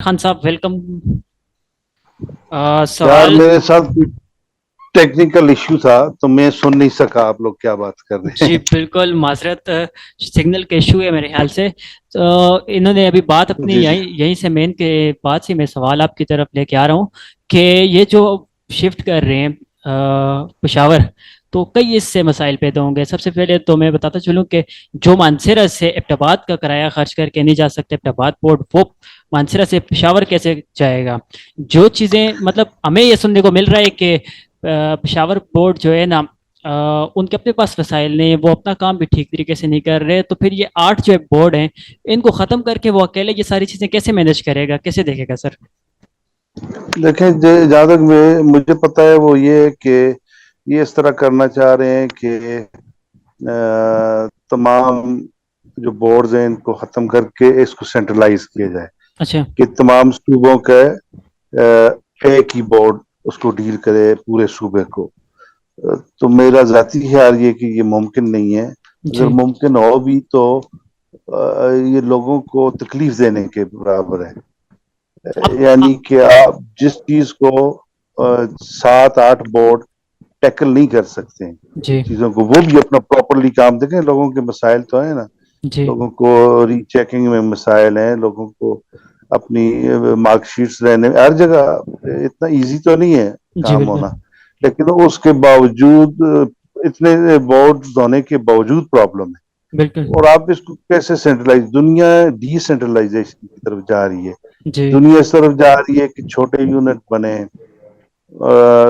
खान साहब वेलकम। यार सवाल। मेरे साथ कोई टेक्निकल इश्यू था तो मैं सुन नहीं सका आप लोग क्या बात कर रहे जी हैं। बिल्कुल माजरत, सिग्नल के इशू है मेरे ख्याल से। तो इन्होंने अभी बात अपनी जी जी। यहीं यहीं से मेन के बाद से मैं सवाल आपकी तरफ लेके आ रहा हूँ कि ये जो शिफ्ट कर रहे हैं पेशावर, तो कई इससे मसाइल पैदा होंगे। सबसे पहले तो मैं बताता चलूँ कि जो मानसरा से एबटाबाद का किराया खर्च करके नहीं जा सकते एबटाबाद पोर्ट, वो मानसरा से पेशावर कैसे जाएगा? जो चीज़ें मतलब हमें ये सुनने को मिल रहा है कि पेशावर पोर्ट जो है ना, उनके अपने पास वसाइल नहीं है, वो अपना काम भी ठीक तरीके से नहीं कर रहे। तो फिर ये 8 जो बोर्ड हैं, इनको ख़त्म करके वो अकेले ये सारी चीज़ें कैसे मैनेज करेगा, कैसे देखेगा सर? देखें, जहाँ तक मैं मुझे पता है वो ये है कि ये इस तरह करना चाह रहे हैं कि तमाम जो बोर्ड्स हैं इनको खत्म करके इसको सेंट्रलाइज किया जाए अच्छा। कि तमाम सूबों का एक ही बोर्ड उसको डील करे पूरे सूबे को। तो मेरा जाती ख्याल ये कि ये मुमकिन नहीं है। अगर जी। मुमकिन हो भी तो ये लोगों को तकलीफ देने के बराबर है। अब यानी कि आप जिस चीज को 7-8 बोर्ड टैकल नहीं कर सकते हैं, जी। चीजों को वो भी अपना प्रॉपरली काम देखें। लोगों के मसाइल तो है ना, जी। लोगों को रीचेकिंग में मसाइल हैं, लोगों को अपनी मार्कशीट्स रहने हर जगह इतना इजी तो नहीं है जी काम बिल्कुल। होना। लेकिन उसके बावजूद इतने बोर्ड होने के बावजूद प्रॉब्लम है। बिल्कुल। और आप इसको कैसे सेंट्रलाइज, दुनिया डिसेंट्रलाइजेशन की तरफ जा रही है। जी। दुनिया इस तरफ जा रही है कि छोटे यूनिट बने,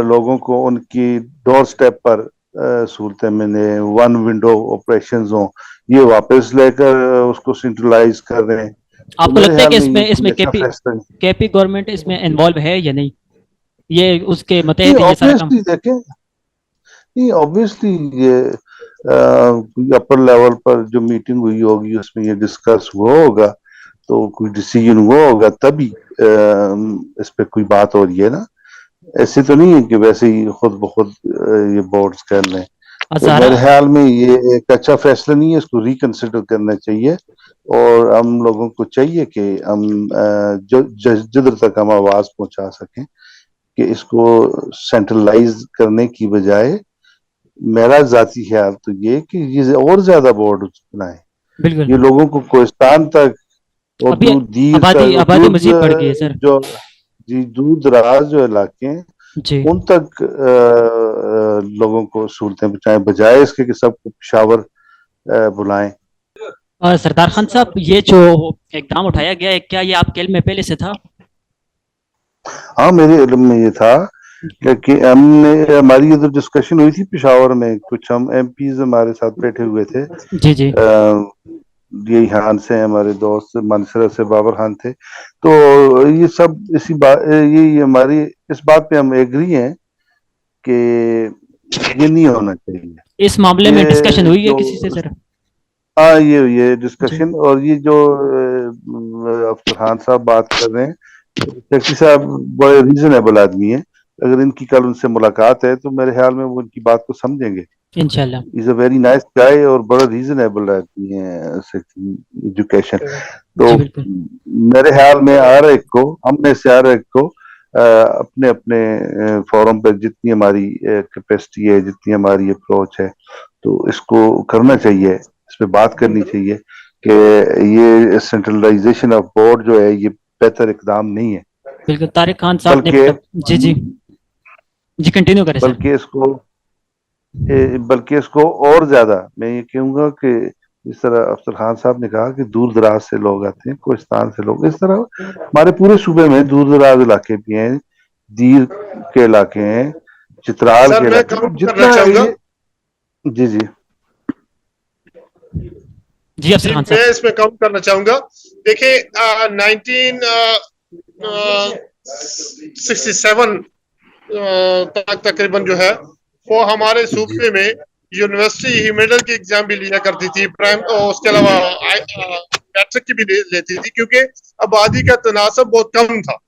लोगों को उनकी डोर स्टेप पर सहूलतें मिले, वन विंडो ऑपरेशन हो। ये वापस लेकर उसको सेंट्रलाइज कर रहे हैं। तो आपको मेरे लगता है ख्याल कि में ये इसमें कोई इसमें अच्छा केपी फैसला नहीं। केपी गवर्नमेंट इसमें इन्वॉल्व है या नहीं? ये उसके ये मतहत ही ये सारा काम। ऑब्वियसली देखें, ये ऑब्वियसली ये अपर लेवल पर जो मीटिंग हुई होगी उसमें ये डिस्कस हुआ होगा, तो कोई डिसीजन हुआ होगा तभी इस पे कोई बात हो रही है ना। ऐसे तो नहीं है कि वैसे ही खुद ब खुद ये बोर्ड्स कर लें। तो हजारा। मेरे ख्याल में ये एक अच्छा फैसला नहीं है, इसको रिकंसिडर करना चाहिए। और हम लोगों को चाहिए कि हम जो जिधर तक हम आवाज पहुंचा सकें कि इसको सेंट्रलाइज करने की बजाय मेरा जाती ख्याल तो ये कि ये और ज्यादा बोर्ड बनाए। बिल्कुल। ये लोगों को कोहिस्तान तक और अभी दूर दीर आबादी तक और आबादी दूर मजीद बढ़ गई है सर। जो जी दूर दराज जो इलाके हैं जी। उन तक लोगों को सहूलतें पहुंचाएं, बजाय इसके कि सबको पिशावर बुलाएं। और सरदार खान साहब, ये जो इकदाम उठाया गया है, क्या ये आपके इल्म में पहले से था? हाँ, मेरे इल्म में ये था कि हमने हमारी इधर डिस्कशन हुई थी पिशावर में, कुछ हम एमपीज हमारे साथ बैठे हुए थे। जी। जी। ये खान से हमारे दोस्त मानसरा से बाबर खान थे। तो ये सब इसी बात ये हमारी इस बात पे हम एग्री हैं कि ये नहीं होना चाहिए। इस मामले में ये डिस्कशन हुई है जो किसी से सर? हाँ, ये जी। डिस्कशन और ये जो अफसर खान साहब बात कर रहे हैं, सेक्रेटरी साहब बड़े रीजनेबल आदमी हैं। अगर इनकी कल उनसे मुलाकात है तो मेरे ख्याल में वो इनकी बात को समझेंगे। इंशाल्लाह। Is a very nice guy और बड़ा रीजनेबल आदमी है एजुकेशन। तो जी बिल्कुल। मेरे ख्याल में हर एक को, हमने से हर एक को अपने अपने फोरम पर जितनी हमारी कैपेसिटी है, जितनी हमारी अप्रोच है, तो इसको करना चाहिए, इस पे बात करनी चाहिए कि ये सेंट्रलाइजेशन ऑफ बोर्ड जो है ये बेहतर इकदाम नहीं है। बिल्कुल तारिक खान साहब ने बल्कि जी जी। जी कंटिन्यू करें सर। बल्कि इसको बल्कि इसको और ज्यादा मैं ये कहूंगा कि जिस तरह अफसर खान साहब ने कहा कि दूर दराज से लोग आते हैं, कोहिस्तान से लोग, इस तरह हमारे पूरे सूबे में दूर दराज इलाके भी हैं, दीर के इलाके हैं, चित्राल सर के मैं इलाके, तो काउंट करना जितना चाहूंगा। ये जी जी जी अफसर जी खान मैं साहब। इसमें काउंट करना चाहूंगा। देखिए 1967 तक तकरीबन जो है वो हमारे जी सूबे में यूनिवर्सिटी ही मेडल की एग्जाम भी लिया करती थी, प्राइम और उसके अलावा मैट्रिक की भी लेती थी, क्योंकि आबादी का तनासब बहुत कम था।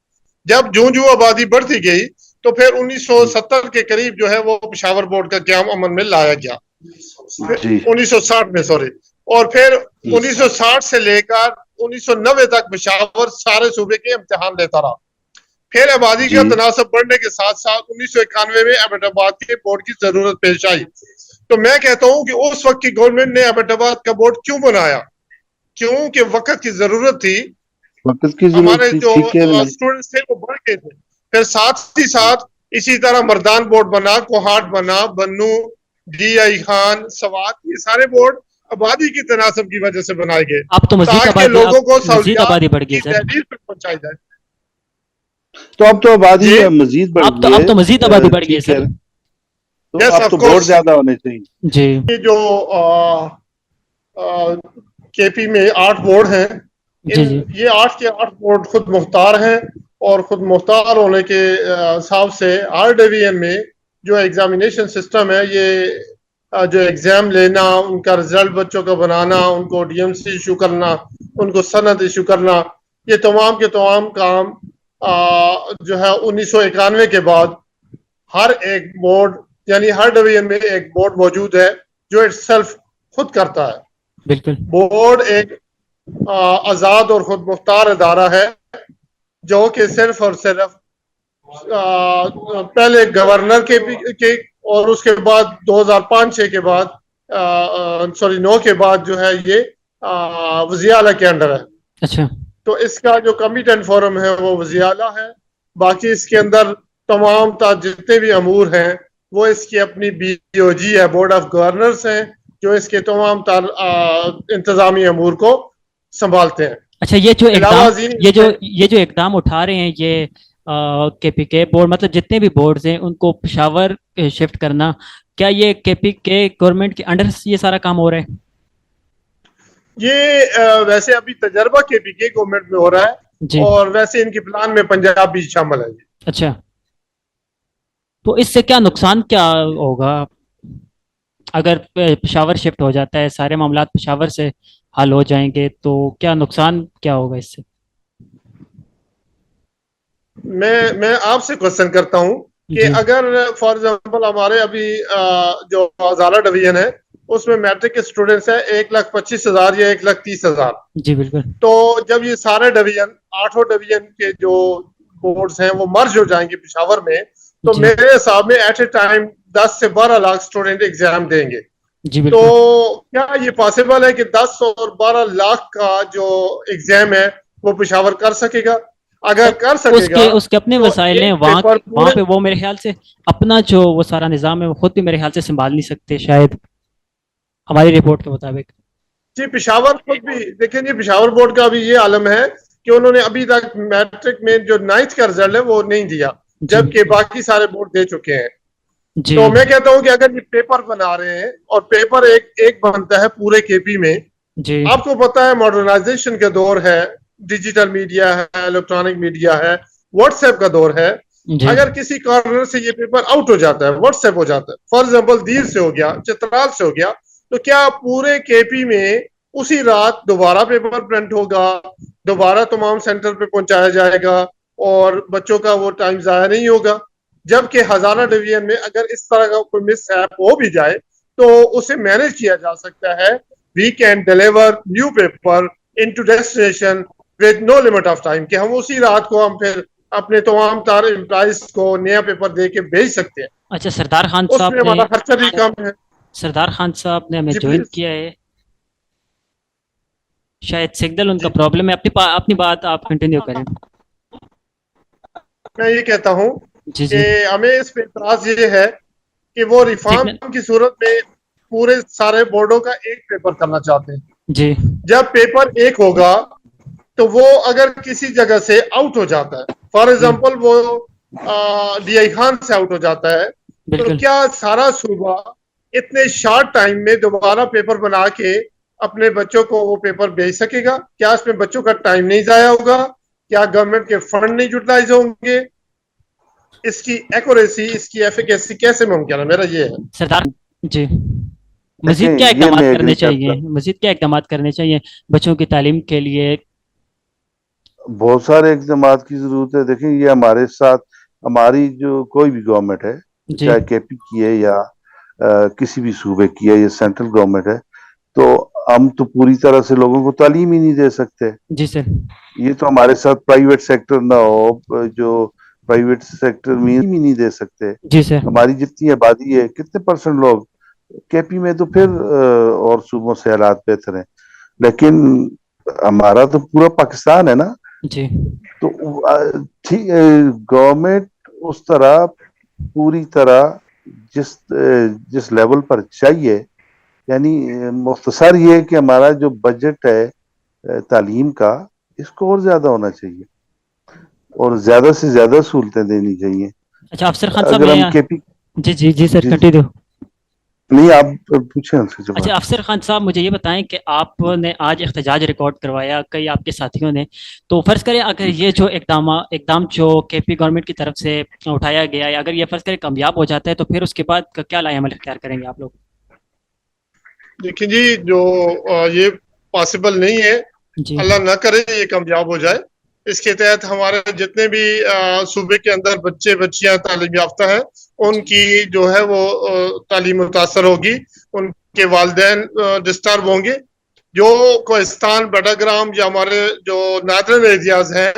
जब जूं जूं आबादी बढ़ती गई तो फिर 1970 के करीब जो है वो पिशावर बोर्ड का क्याम अमल में लाया गया, जी 1960 में, सॉरी। اور پھر 1960 سے لے کر 1990 تک پشاور سارے صوبے کے امتحان لیتا رہا. پھر آبادی کا تناسب بڑھنے کے ساتھ ساتھ 1991 میں ایبٹ آباد کے بورڈ کی ضرورت پیش آئی. تو میں کہتا ہوں کہ اس وقت کی گورنمنٹ نے ایبٹ آباد کا بورڈ کیوں بنایا؟ کیونکہ وقت کی ضرورت تھی. ہمارے جو اسٹوڈنٹس تھے وہ بڑھ گئے تھے. پھر ساتھ ہی ساتھ اسی طرح مردان بورڈ بنا, کوہاٹ بنا, بنو, ڈی آئی خان, سوات, یہ سارے بورڈ آبادی کی تناسب کی وجہ سے بنائے گئے اب تو تاکہ لوگوں کو مزید آبادی بڑھ گئی سر. تحریر تک پہنچائی جائے. تو اب تو آبادی مزید بڑھ گئی, اب تو مزید آبادی بڑھ گئی سر. تو اب تو بورڈ زیادہ ہونے چاہیے. جی جو کے پی میں 8 بورڈ ہیں, یہ 8 کے 8 بورڈ خود مختار ہیں, اور خود مختار ہونے کے حساب سے ہر ڈویژن میں جو ایگزامینیشن سسٹم ہے, یہ جو ایگزام لینا, ان کا رزلٹ بچوں کا بنانا, ان کو ڈی ایم سی ایشو کرنا, ان کو سند ایشو کرنا, یہ تمام کے تمام کام جو ہے 1991 کے بعد ہر ایک بورڈ یعنی ہر ڈویژن میں ایک بورڈ موجود ہے جو اٹ سیلف خود کرتا ہے. بالکل. بورڈ ایک آزاد اور خود مختار ادارہ ہے جو کہ صرف اور صرف پہلے گورنر کے اور اس کے بعد 2005-6 کے بعد 9 کے بعد جو ہے یہ وزیر اعلیٰ کے انڈر ہے. اچھا. تو اس کا جو کمیٹنٹ فورم ہے وہ وزیر اعلیٰ ہے. باقی اس کے اندر تمام جتنے بھی امور ہیں وہ اس کی اپنی بی او جی ہے, بورڈ آف گورنرز ہیں, جو اس کے تمام انتظامی امور کو سنبھالتے ہیں. اچھا, یہ جو اقدام اٹھا رہے ہیں یہ کے پی کے بورڈ, مطلب جتنے بھی بورڈز ہیں ان کو پشاور شفٹ کرنا, کیا یہ کے پی کے گورنمنٹ کے انڈر یہ سارا کام ہو رہا ہے؟ یہ ویسے ابھی تجربہ کے پی کے گورنمنٹ میں ہو رہا ہے جی. اور ویسے ان کی پلان میں پنجاب بھی شامل ہے. اچھا, تو اس سے کیا نقصان کیا ہوگا اگر پشاور شفٹ ہو جاتا ہے, سارے معاملات پشاور سے حل ہو جائیں گے, تو کیا نقصان کیا ہوگا اس سے؟ میں آپ سے کوشچن کرتا ہوں کہ اگر فار ایگزامپل ہمارے ابھی جو ہزارہ ڈویژن ہے اس میں میٹرک کے اسٹوڈنٹس ہیں 1,25,000 یا 1,30,000. جی بالکل. تو جب یہ سارے ڈویژن 8 ڈویژن کے جو بورڈز ہیں وہ مرج ہو جائیں گے پشاور میں, تو میرے حساب میں ایٹ اے ٹائم 10 سے 12 لاکھ اسٹوڈنٹ ایگزام دیں گے. تو کیا یہ پاسبل ہے کہ 10 اور 12 لاکھ کا جو ایگزام ہے وہ پشاور کر سکے گا؟ اگر کر سکے گا اس کے اپنے وسائل ہیں وہاں پہ, وہ میرے خیال سے اپنا جو وہ سارا نظام ہے وہ خود بھی میرے خیال سے سنبھال نہیں سکتے شاید, ہماری رپورٹ کے مطابق. جی پشاور خود بھی دیکھیں جی, پشاور بورڈ کا بھی یہ عالم ہے کہ انہوں نے ابھی تک میٹرک میں جو 9th کا رزلٹ ہے وہ نہیں دیا, جبکہ باقی سارے بورڈ دے چکے ہیں. تو میں کہتا ہوں کہ اگر یہ پیپر بنا رہے ہیں اور پیپر ایک بنتا ہے پورے کے پی میں, آپ کو پتا ہے ماڈرنائزیشن کا دور ہے, ڈیجیٹل میڈیا ہے, الیکٹرانک میڈیا ہے, واٹس ایپ کا دور ہے. اگر کسی کارنر سے یہ پیپر آؤٹ ہو جاتا ہے, واٹس ایپ ہو جاتا ہے, فار ایگزامپل دیر سے ہو گیا, چترال سے ہو گیا, تو کیا پورے کے پی میں اسی رات دوبارہ پیپر پرنٹ ہوگا, دوبارہ تمام سینٹر پہ پہنچایا جائے گا اور بچوں کا وہ ٹائم ضائع نہیں ہوگا؟ جبکہ ہزارہ ڈویژن میں اگر اس طرح کا کوئی مس ہیپ ہو بھی جائے تو اسے مینج کیا جا سکتا ہے. We can deliver new paper in to destination with no limit of time, کہ ہم اسی رات کو ہم پھر اپنے تمام تارے امپلائیز کو نیا پیپر دے کے بھیج سکتے ہیں. اچھا, سردار خان صاحب نے ہمارا خرچہ بھی کم ہے. سردار خان صاحب نے ہمیں جوائن کیا ہے, شاید سگنل ان کا پرابلم ہے, اپنی بات آپ کنٹینیو کریں. میں یہ کہتا ہوں کہ ہمیں اس پہ اعتراض یہ ہے کہ وہ ریفارم کی صورت میں پورے سارے بورڈوں کا ایک پیپر کرنا چاہتے ہیں. جی, جب پیپر ایک ہوگا تو وہ اگر کسی جگہ سے آؤٹ ہو جاتا ہے, فار ایگزامپل وہ ڈی آئی خان سے آؤٹ ہو جاتا ہے, تو کیا سارا صوبہ اتنے شارٹ ٹائم میں دوبارہ پیپر بنا کے اپنے بچوں کو وہ پیپر بھیج سکے گا؟ کیا اس میں بچوں کا ٹائم نہیں ضائع ہوگا؟ کیا گورنمنٹ کے فنڈ نہیں یوٹیلائز ہوں گے؟ اس کی ایکوریسی, اس کی ایفیکیسی کیسے ممکن ہے؟ میرا یہ ہے. سردار جی, مزید کیا اقدامات کرنے چاہیے, مزید کیا اقدامات کرنے چاہیے بچوں کی تعلیم کے لیے؟ بہت سارے اقدامات کی ضرورت ہے. دیکھیں یہ ہمارے ساتھ ہماری جو کوئی بھی گورنمنٹ ہے, چاہے کے پی کی ہے یا کسی بھی صوبے کی ہے یا سینٹرل گورنمنٹ ہے, تو हम तो पूरी तरह से लोगों को तालीम ही नहीं दे सकते। जी सर। ये तो हमारे साथ प्राइवेट सेक्टर ना हो, जो प्राइवेट सेक्टर में ही नहीं दे सकते। जी सर। हमारी जितनी आबादी है, कितने परसेंट लोग, केपी में तो फिर और सूबों से हालात बेहतर हैं, लेकिन हमारा तो पूरा पाकिस्तान है ना। जी तो ठीक, गवर्नमेंट उस तरह पूरी तरह जिस लेवल पर चाहिए, यानी मुख्तसर ये है कि हमारा जो बजट है तालीम का, इसको और ज्यादा होना चाहिए और ज्यादा से ज्यादा सहूलतें देनी चाहिए। अच्छा अफसर खान साहब अगर हम मैं, केपी, जी जी जी सर जी कंटिन्यू। नहीं, आप पूछें उनसे अच्छा जवाब। अफसर खान साहब मुझे ये बताएं कि आपने आज एहतजाज रिकॉर्ड करवाया, कई आपके साथियों ने, तो फर्ज करें अगर ये जो इकदाम जो केपी गवर्नमेंट की तरफ से उठाया गया है, अगर ये फर्ज करें कामयाब हो जाता है, तो फिर उसके बाद क्या लाए अमल इख्तियार करेंगे आप लोग? देखिए जी, जो ये पॉसिबल नहीं है, जी अल्लाह ना करे ये कामयाब हो जाए। इसके तहत हमारे जितने भी सूबे के अंदर बच्चे बच्चियां तालीम याफ्ता हैं, उनकी जो है वो तालीम मुतासर होगी, उनके वालिदैन डिस्टर्ब होंगे। जो कोहिस्तान, बटाग्राम या हमारे जो नादरन एरियाज हैं,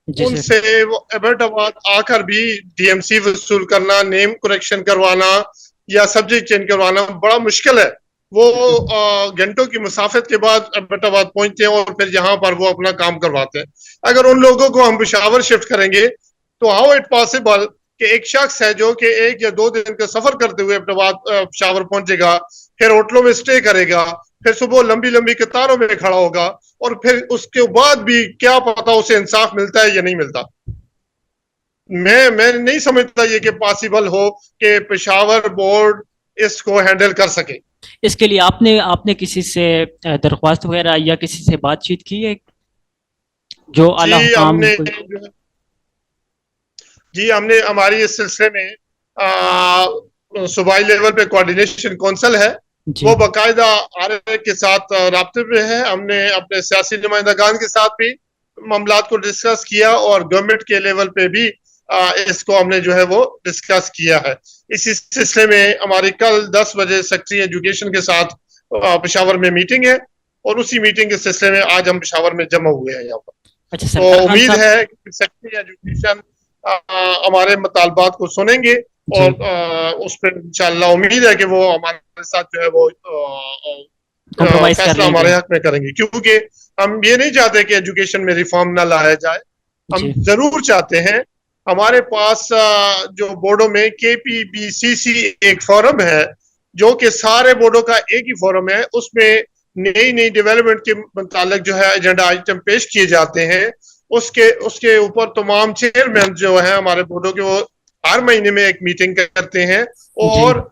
जी सर। उनसे वो एबटाबाद आकर भी डीएमसी वसूल करना, नेम करेक्शन करवाना या सब्जेक्ट चेंज करवाना बड़ा मुश्किल है। वो घंटों की मुसाफत के बाद एबटाबाद पहुंचते हैं और फिर यहाँ पर वो अपना काम करवाते हैं। अगर उन लोगों को हम पेशावर शिफ्ट करेंगे तो हाउ इट पॉसिबल कि एक शख्स है जो कि 1 या 2 दिन का सफर करते हुए एबटाबाद पेशावर पहुंचेगा, फिर होटलों में स्टे करेगा, फिर सुबह लंबी लंबी कतारों में खड़ा होगा, और फिर उसके बाद भी क्या पता उसे इंसाफ मिलता है या नहीं मिलता। मैं नहीं समझता ये कि पॉसिबल हो कि पेशावर बोर्ड इसको हैंडल कर सके। इसके लिए आपने आपने किसी से दरख्वास्त वगैरह या किसी से बातचीत की है जो जी आला हुकाम हमने कोई? जी हमने हमारी इस सिलसिले में सूबाई लेवल पे कोऑर्डिनेशन काउंसिल है, जी वो बाकायदा आरए के साथ राब्ते में है। हमने अपने सियासी नुमाइंदगान के साथ भी मामलात को डिस्कस किया और गवर्नमेंट के लेवल पे भी इसको हमने जो है वो डिस्कस किया है। इसी सिलसिले में हमारी कल 10 बजे सेक्रेटरी एजुकेशन के साथ पेशावर में मीटिंग है, और उसी मीटिंग के सिलसिले में आज हम पेशावर में जमा हुए हैं यहाँ पर। अच्छा तो सरकार खान उम्मीद साहब। है कि सेक्रेटरी एजुकेशन हमारे मुतालबात को सुनेंगे, जी और उस पर इंशाल्लाह उम्मीद है कि वो हमारे साथ जो है वो कॉम्प्रोमाइज कर फैसला लेंगे। हमारे हक में करेंगे, क्योंकि हम ये नहीं चाहते कि एजुकेशन में रिफॉर्म ना लाया जाए। हम जी जरूर चाहते हैं, हमारे पास जो बोर्डों में केपीबीसीसी एक फोरम है, जो कि सारे बोर्डों का एक ही फोरम है, उसमें नई नई डेवलपमेंट के मुतालिक जो है एजेंडा आइटम पेश किए जाते हैं। उसके उसके ऊपर तमाम चेयरमैन जो है हमारे बोर्डों के, वो हर महीने में एक मीटिंग करते हैं, जी और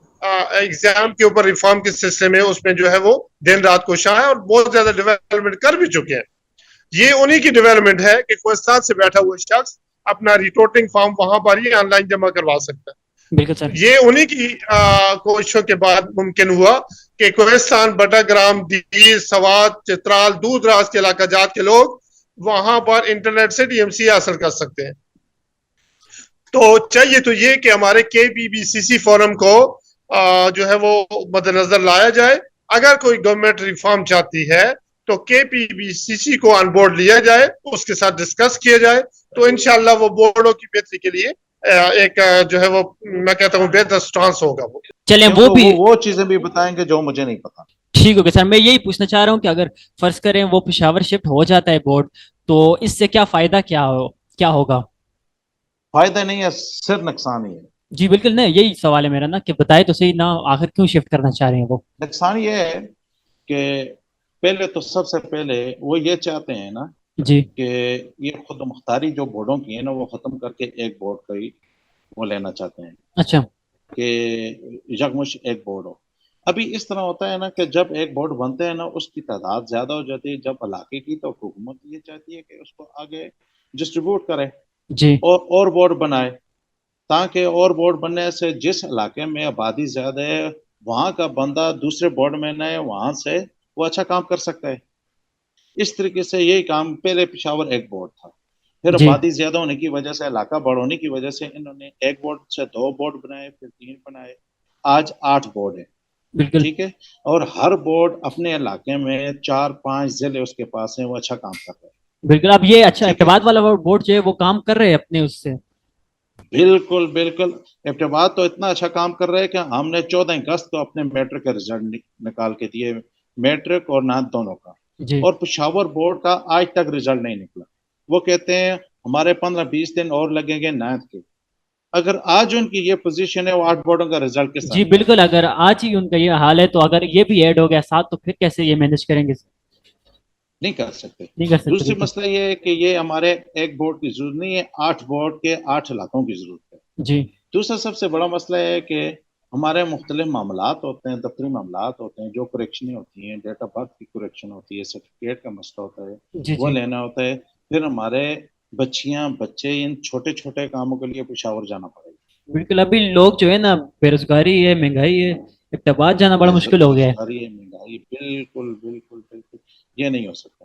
एग्जाम के ऊपर रिफॉर्म के सिलसिले में उसमें जो है वो दिन रात कोशिश है, और बहुत ज्यादा डेवलपमेंट कर भी चुके हैं। ये उन्हीं की डेवलपमेंट है कि कोई से बैठा हुआ शख्स अपना रिपोर्टिंग फॉर्म वहां पर ही ऑनलाइन जमा करवा सकता है। बिल्कुल सर। ये उन्हीं की कोशिशों के बाद मुमकिन हुआ कि कोहिस्तान, बटाग्राम, दीर, सवात, चित्राल, दूर दराज के इलाका जात के लोग वहां पर इंटरनेट से डीएमसी हासिल कर सकते हैं। तो चाहिए तो ये कि हमारे केपीबीसीसी फोरम को जो है वो मद्देनजर लाया जाए। अगर कोई गवर्नमेंट रिफॉर्म चाहती है तो केपीबीसीसी को ऑन बोर्ड लिया जाए, उसके साथ डिस्कस किया जाए, तो इंशाल्लाह वो बोर्डों की बेहतरी के लिए एक जो है वो, मैं कहता हूँ, बेहतर स्टांस होगा वो। चलें वो तो भी वो चीजें भी बताएंगे जो मुझे नहीं पता। ठीक हो गया सर। मैं यही पूछना चाह रहा हूँ कि अगर फर्ज करें वो पेशावर शिफ्ट हो जाता है बोर्ड, तो इससे क्या फायदा क्या होगा? फायदा नहीं है, सिर्फ नुकसान ही है। जी बिल्कुल, नहीं यही सवाल है मेरा ना, कि बताए तो सही ना, आखिर क्यों शिफ्ट करना चाह रहे हैं वो? नुकसान ये है कि पहले तो सबसे पहले वो ये चाहते हैं ना जी कि ये खुद मुख्तारी जो बोर्डों की है ना, वो खत्म करके एक बोर्ड का ही वो लेना चाहते हैं अच्छा। कि यकमुश एक बोर्ड हो। अभी इस तरह होता है ना कि जब एक बोर्ड बनते हैं ना, उसकी तादाद ज्यादा हो जाती है जब इलाके की, तो हुकूमत ये चाहती है कि उसको आगे डिस्ट्रीब्यूट करे जी और बोर्ड बनाए, ताकि और बोर्ड बनने से जिस इलाके में आबादी ज्यादा है वहां का बंदा दूसरे बोर्ड में नए वहां से वो अच्छा काम कर सकता है। इस तरीके से यही काम, पहले पेशावर एक बोर्ड था, फिर जी आबादी ज्यादा होने की वजह से, इलाका बड़ होने की वजह से इन्होंने एक बोर्ड से 2 बोर्ड बनाए, फिर 3 बनाए, आज 8 बोर्ड है। बिल्कुल ٹھیک ہے, اور ہر بورڈ اپنے علاقے میں 4-5 ضلع اس کے پاس ہیں, وہ اچھا کام کر رہے ہیں. بالکل. اب یہ اچھا ٹھیک ہے, ارتباط والا بورڈ جو ہے وہ کام کر رہے ہیں اپنے اس سے. بالکل بالکل. ابتباد تو اتنا اچھا کام کر رہے ہیں کہ ہم نے 14 اگست کو اپنے میٹرک کا رزلٹ نکال کے دیے, میٹرک اور نعت دونوں کا, جی اور پشاور بورڈ کا آج تک رزلٹ نہیں نکلا. وہ کہتے ہیں ہمارے 15-20 دن اور لگیں گے نعت کے. اگر آج ان کی یہ پوزیشن ہے, وہ 8 بورڈوں کا رزلٹ کس طرح جی بالکل. اگر آج ہی ان کا یہ حال ہے تو اگر یہ بھی ایڈ ہو گیا ساتھ تو پھر کیسے یہ مینج کریں گے؟ نہیں کر سکتے. نہیں کر سکتے. دوسری بالکل. مسئلہ یہ ہے کہ یہ ہمارے ایک بورڈ کی ضرورت نہیں ہے, 8 بورڈ کے 8 علاقوں کی ضرورت ہے. جی دوسرا سب سے بڑا مسئلہ ہے کہ ہمارے مختلف معاملات ہوتے ہیں, دفتری معاملات ہوتے ہیں, جو کریکشنیں ہوتی ہیں, ڈیٹ آف برتھ کی کریکشن ہوتی ہے, سرٹیفکیٹ کا مسئلہ ہوتا ہے, جی وہ جی لینا ہوتا ہے. پھر ہمارے بچیاں بچے ان چھوٹے چھوٹے کاموں کے لیے پشاور جانا پڑے گا. بالکل. ابھی لوگ جو ہے نا بے روزگاری ہے, مہنگائی ہے, ارتباط جانا بڑا مشکل ہو گیا ہے. مہنگائی, بالکل بالکل بالکل, یہ نہیں ہو سکتا.